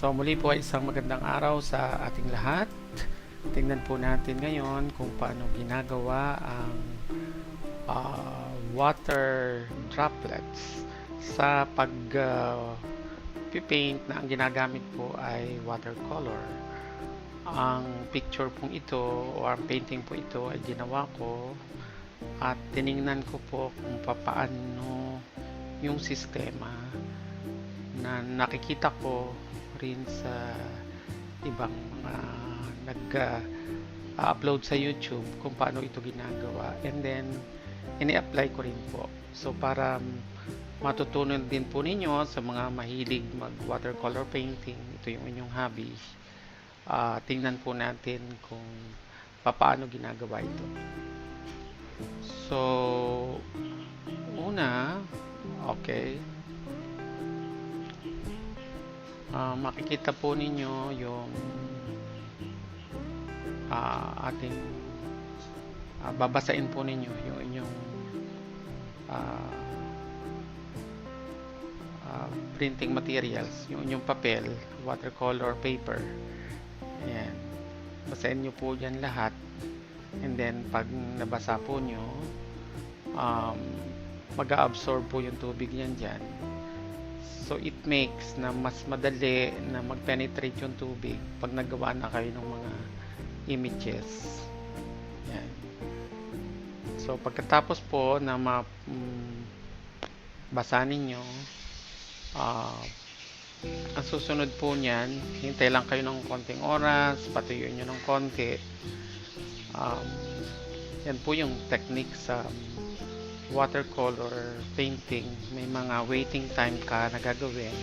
So muli po ay isang magandang araw sa ating lahat. Tingnan po natin ngayon kung paano ginagawa ang water droplets sa pag-paint na ang ginagamit po ay watercolor. Ang picture pong ito o ang painting po ito ay ginawa ko at tiningnan ko po kung paano yung sistema na nakikita ko rin sa ibang nag-upload sa YouTube kung paano ito ginagawa, and then ini-apply ko rin po. So para matutunan din po ninyo sa mga mahilig mag watercolor painting, ito yung inyong hobby, tingnan po natin kung paano ginagawa ito. So una, okay, makikita po ninyo yung ating babasain po ninyo yung inyong printing materials, yung inyong papel, watercolor paper. Ayan, basahin nyo po dyan lahat, and then pag nabasa po nyo, mag-absorb po yung tubig yan dyan. So it makes na mas madali na mag-penetrate yung tubig pag nagawa na kayo ng mga images. Yan. So pagkatapos po na basa ninyo, ang susunod po niyan, hintay lang kayo ng konting oras, patuyuin nyo ng konti. Yan po yung technique sa watercolor painting. May mga waiting time ka na gagawin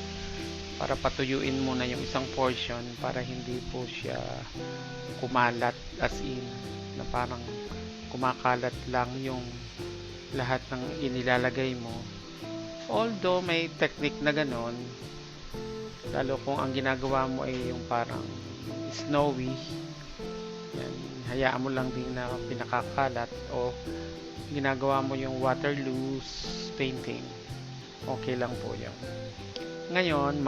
para patuyuin muna yung isang portion para hindi po siya kumalat, as in na parang kumakalat lang yung lahat ng inilalagay mo. Although may technique na ganon, lalo kung ang ginagawa mo ay yung parang snowy, yan, hayaan mo lang din na pinakakalat, o ginagawa mo yung waterloose painting, okay lang po yan. Ngayon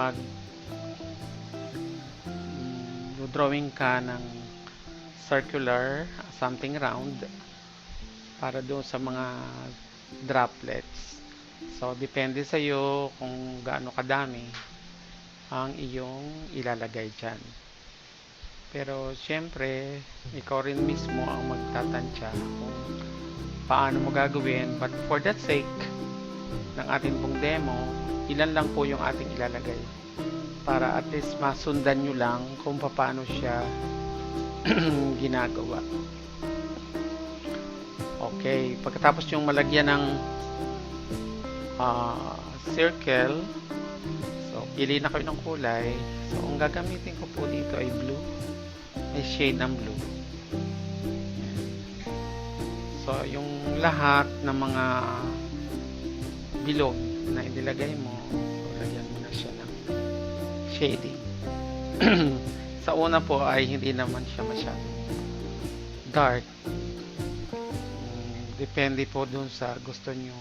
drawing ka ng circular, something round, para doon sa mga droplets. So depende sa iyo kung gaano kadami ang iyong ilalagay dyan. Pero syempre ikaw rin mismo ang magtatansya kung paano mo gagawin, but for that sake ng ating pong demo, ilan lang po yung ating ilalagay para at least masundan nyo lang kung paano siya ginagawa. Okay, pagkatapos yung malagyan ng circle, so pili na kayo ng kulay. So ang gagamitin ko po dito ay blue, may shade ng blue. So, yung lahat ng mga bilog na inilagay mo, so, lagyan mo na siya ng shading. Sa una po ay hindi naman siya masyadong dark. Depende po dun sa gusto nyo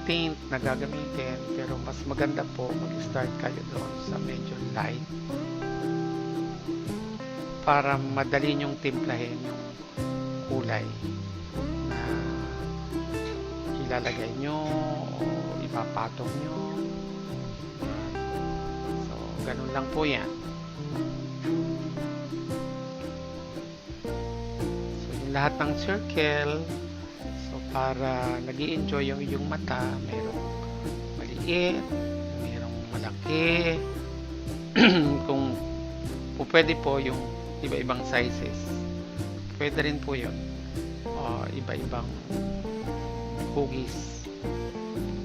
tint na gagamitin, pero mas maganda po mag-start kayo doon sa medyo light para madali nyong timplahin yung kulay na ilalagay nyo o ipapatong nyo. So ganun lang po yan. So yung lahat ng circle, so para nag-i-enjoy yung iyong mata, mayroong maliit, mayroong malaki. Kung pwede po yung iba-ibang sizes, pwede rin po yun, iba-ibang hugis.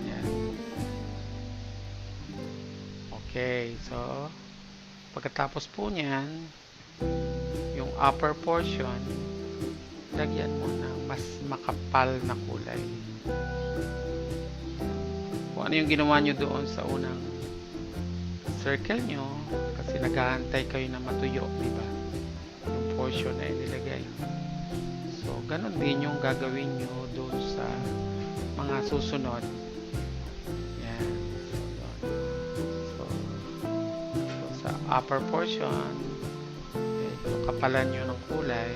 Yan. Okay, so pagkatapos po niyan, yung upper portion, lagyan mo ng mas makapal na kulay. Kung ano yung ginawa nyo doon sa unang circle nyo, kasi naghahantay kayo na matuyo, diba? Yung portion na inilagay. So, ganun din yung gagawin nyo doon sa mga susunod. Yan. upper portion, medyo kapalan nyo ng kulay.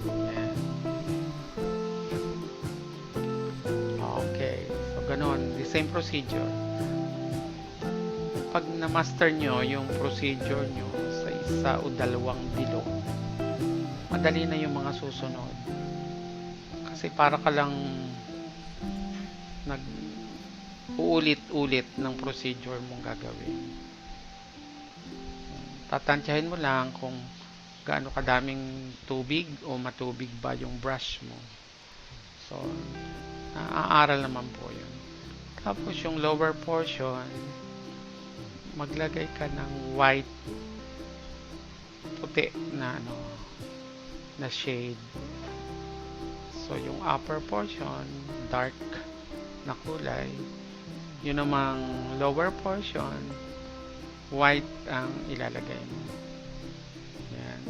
Yan. Okay. So, ganun. The same procedure. Pag na-master nyo yung procedure nyo sa isa o dalawang bilog, madali na yung mga susunod. Kasi para ka lang uulit-ulit ng procedure mong gagawin. Tatansyahin mo lang kung gaano kadaming tubig o matubig ba yung brush mo. So, naaaral naman po yun. Tapos yung lower portion, maglagay ka ng white, puti na na shade. So, yung upper portion, dark na kulay. Yun namang lower portion, white ang ilalagay mo. Yan.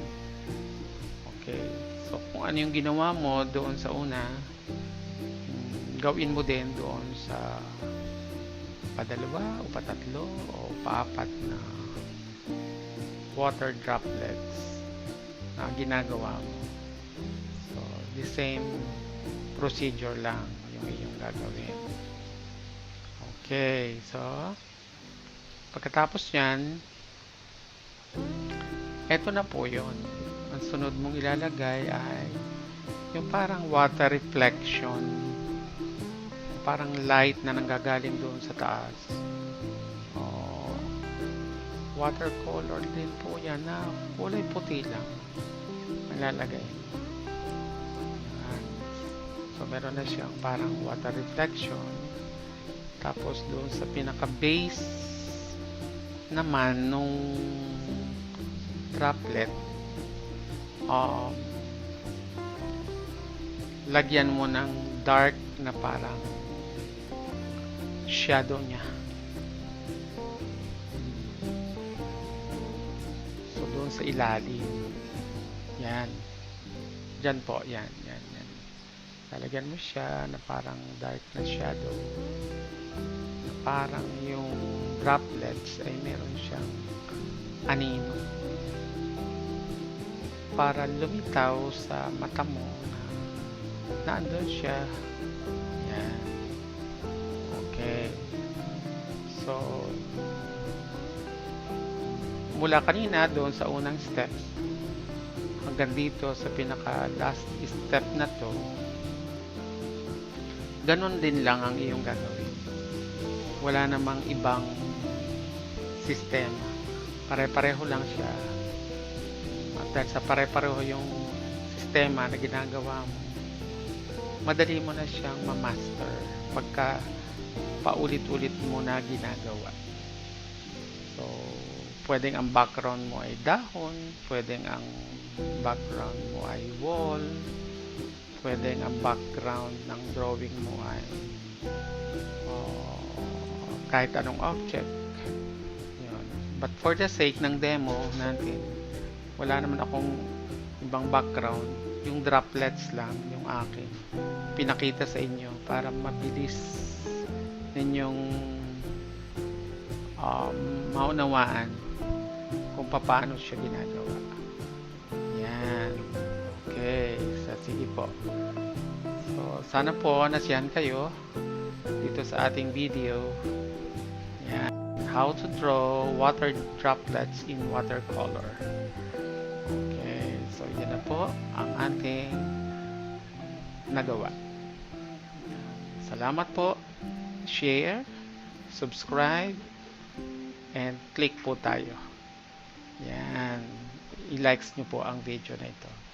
Okay. So, kung ano yung ginawa mo doon sa una, gawin mo din doon sa padalawa o patatlo o paapat na water droplets na ginagawa mo. So, the same procedure lang yung iyong gagawin. Okay, so pagkatapos yan, eto na po yun. Ang sunod mong ilalagay ay yung parang water reflection, parang light na nanggagaling doon sa taas. Watercolor din po yan na kulay puti lang ilalagay. So meron na siyang parang water reflection. Tapos doon sa pinaka base naman nung droplet, lagyan mo ng dark na parang shadow niya. So doon sa ilalim, yan, dyan po, yan. Lalagyan mo siya na parang dark na shadow, na parang yung droplets ay meron siyang anino para lumitaw sa mata mo na andun siya. Yan. Okay. So, mula kanina doon sa unang step hanggang dito sa pinaka last step na to, ganon din lang ang iyong gagawin. Wala namang ibang sistema. Pare-pareho lang siya. At dahil sa pare-pareho yung sistema na ginagawa mo, madali mo na siyang ma-master pagka paulit-ulit mo na ginagawa. So, pwedeng ang background mo ay dahon, pwedeng ang background mo ay wall, pwedeng ang background ng drawing mo ay kahit anong object. Yun. But for the sake ng demo natin, wala naman akong ibang background, yung droplets lang yung akin pinakita sa inyo para mabilis ninyong maunawaan kung paano siya ginagawa. Yan. Okay. So, sige po. So, sana po nasiyahan kayo dito sa ating video. Yan. How to draw water droplets in watercolor. Okay. So, yan na po ang ating nagawa. Salamat po. Share, subscribe, and click po tayo. Yan. I-likes nyo po ang video na ito.